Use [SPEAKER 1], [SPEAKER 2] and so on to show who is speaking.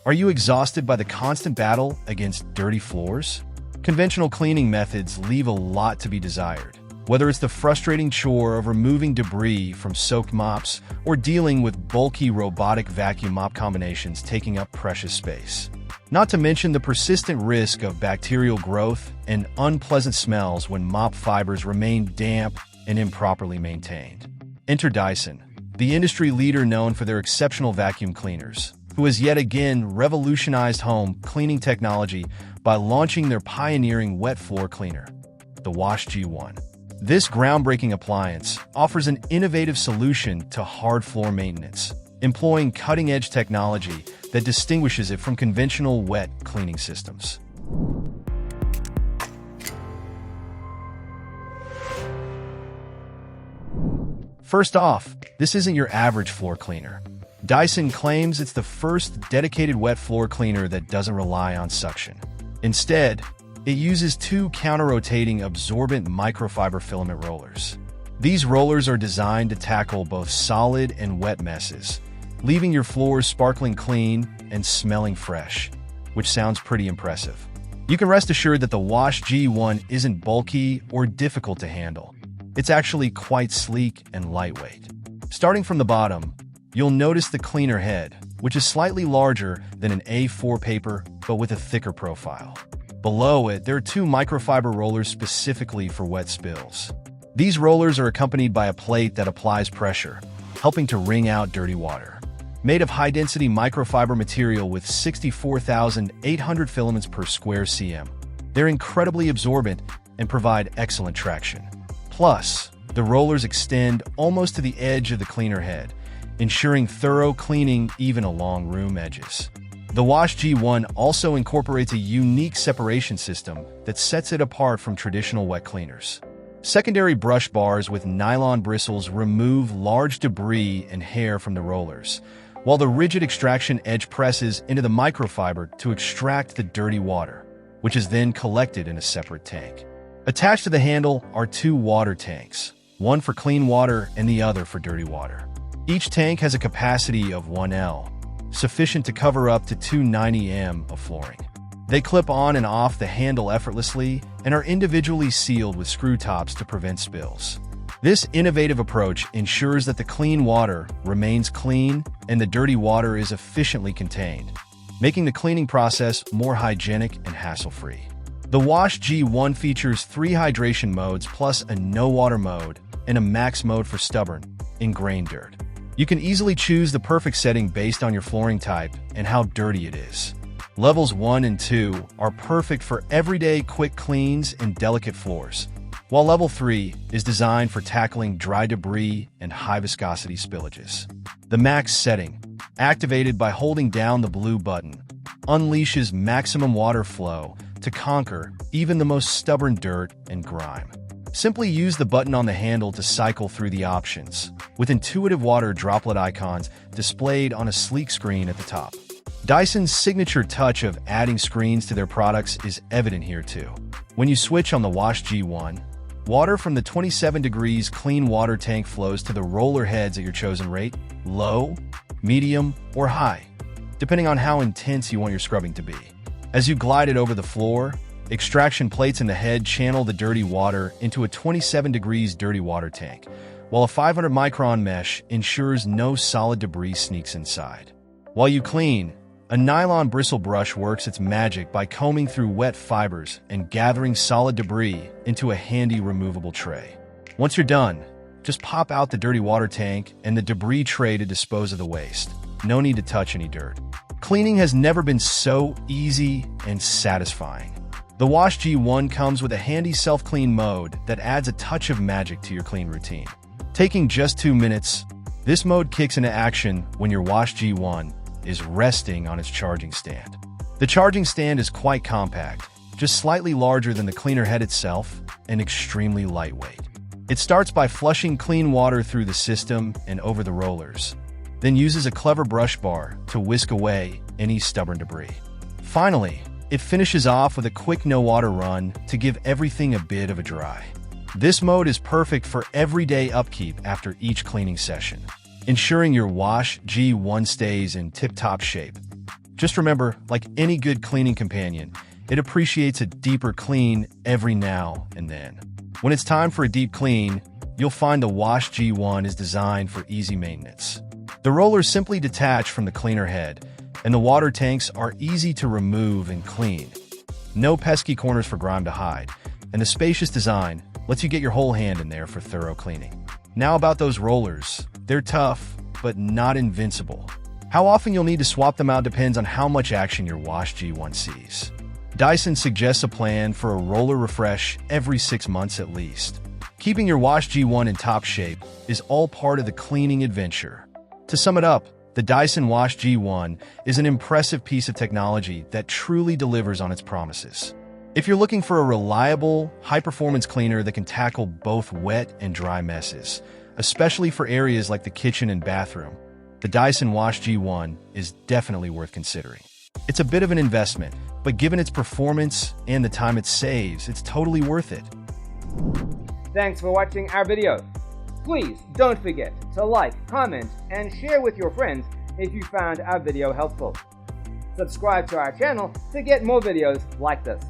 [SPEAKER 1] Are you exhausted by the constant battle against dirty floors? Conventional cleaning methods leave a lot to be desired. Whether it's the frustrating chore of removing debris from soaked mops or dealing with bulky robotic vacuum mop combinations taking up precious space. Not to mention the persistent risk of bacterial growth and unpleasant smells when mop fibers remain damp and improperly maintained. Enter Dyson, the industry leader known for their exceptional vacuum cleaners, who has yet again revolutionized home cleaning technology by launching their pioneering wet floor cleaner, the Wash G1. This groundbreaking appliance offers an innovative solution to hard floor maintenance, employing cutting-edge technology that distinguishes it from conventional wet cleaning systems. First off, this isn't your average floor cleaner. Dyson claims it's the first dedicated wet floor cleaner that doesn't rely on suction. Instead, it uses two counter-rotating absorbent microfiber filament rollers. These rollers are designed to tackle both solid and wet messes, leaving your floors sparkling clean and smelling fresh, which sounds pretty impressive. You can rest assured that the Wash G1 isn't bulky or difficult to handle. It's actually quite sleek and lightweight. Starting from the bottom, you'll notice the cleaner head, which is slightly larger than an A4 paper but with a thicker profile. Below it, there are two microfiber rollers specifically for wet spills. These rollers are accompanied by a plate that applies pressure, helping to wring out dirty water. Made of high-density microfiber material with 64,800 filaments per square cm, they're incredibly absorbent and provide excellent traction. Plus, the rollers extend almost to the edge of the cleaner head, ensuring thorough cleaning even along room edges. The Wash G1 also incorporates a unique separation system that sets it apart from traditional wet cleaners. Secondary brush bars with nylon bristles remove large debris and hair from the rollers, while the rigid extraction edge presses into the microfiber to extract the dirty water, which is then collected in a separate tank. Attached to the handle are two water tanks, one for clean water and the other for dirty water. Each tank has a capacity of 1L, sufficient to cover up to 290 m of flooring. They clip on and off the handle effortlessly and are individually sealed with screw tops to prevent spills. This innovative approach ensures that the clean water remains clean and the dirty water is efficiently contained, making the cleaning process more hygienic and hassle-free. The Wash G1 features 3 hydration modes plus a no-water mode and a max mode for stubborn, ingrained dirt. You can easily choose the perfect setting based on your flooring type and how dirty it is. Levels 1 and 2 are perfect for everyday quick cleans and delicate floors, while Level 3 is designed for tackling dry debris and high-viscosity spillages. The max setting, activated by holding down the blue button, unleashes maximum water flow to conquer even the most stubborn dirt and grime. Simply use the button on the handle to cycle through the options, with intuitive water droplet icons displayed on a sleek screen at the top. Dyson's signature touch of adding screens to their products is evident here too. When you switch on the Wash G1, water from the 27 degrees clean water tank flows to the roller heads at your chosen rate, low, medium, or high, depending on how intense you want your scrubbing to be. As you glide it over the floor, extraction plates in the head channel the dirty water into a 27 degrees dirty water tank, while a 500 micron mesh ensures no solid debris sneaks inside. While you clean, a nylon bristle brush works its magic by combing through wet fibers and gathering solid debris into a handy removable tray. Once you're done, just pop out the dirty water tank and the debris tray to dispose of the waste. No need to touch any dirt. Cleaning has never been so easy and satisfying. The Wash G1 comes with a handy self-clean mode that adds a touch of magic to your clean routine. Taking just 2 minutes, this mode kicks into action when your Wash G1 is resting on its charging stand. The charging stand is quite compact, just slightly larger than the cleaner head itself, and extremely lightweight. It starts by flushing clean water through the system and over the rollers, then uses a clever brush bar to whisk away any stubborn debris. Finally, it finishes off with a quick no-water run to give everything a bit of a dry. This mode is perfect for everyday upkeep after each cleaning session, ensuring your Wash G1 stays in tip-top shape. Just remember, like any good cleaning companion, it appreciates a deeper clean every now and then. When it's time for a deep clean, you'll find the Wash G1 is designed for easy maintenance. The rollers simply detach from the cleaner head, and the water tanks are easy to remove and clean. No pesky corners for grime to hide, and the spacious design lets you get your whole hand in there for thorough cleaning. Now about those rollers. They're tough, but not invincible. How often you'll need to swap them out depends on how much action your Wash G1 sees. Dyson suggests a plan for a roller refresh every 6 months at least. Keeping your Wash G1 in top shape is all part of the cleaning adventure. To sum it up, the Dyson Wash G1 is an impressive piece of technology that truly delivers on its promises. If you're looking for a reliable, high-performance cleaner that can tackle both wet and dry messes, especially for areas like the kitchen and bathroom, the Dyson Wash G1 is definitely worth considering. It's a bit of an investment, but given its performance and the time it saves, it's totally worth it.
[SPEAKER 2] Thanks for watching our video. Please don't forget to like, comment, and share with your friends if you found our video helpful. Subscribe to our channel to get more videos like this.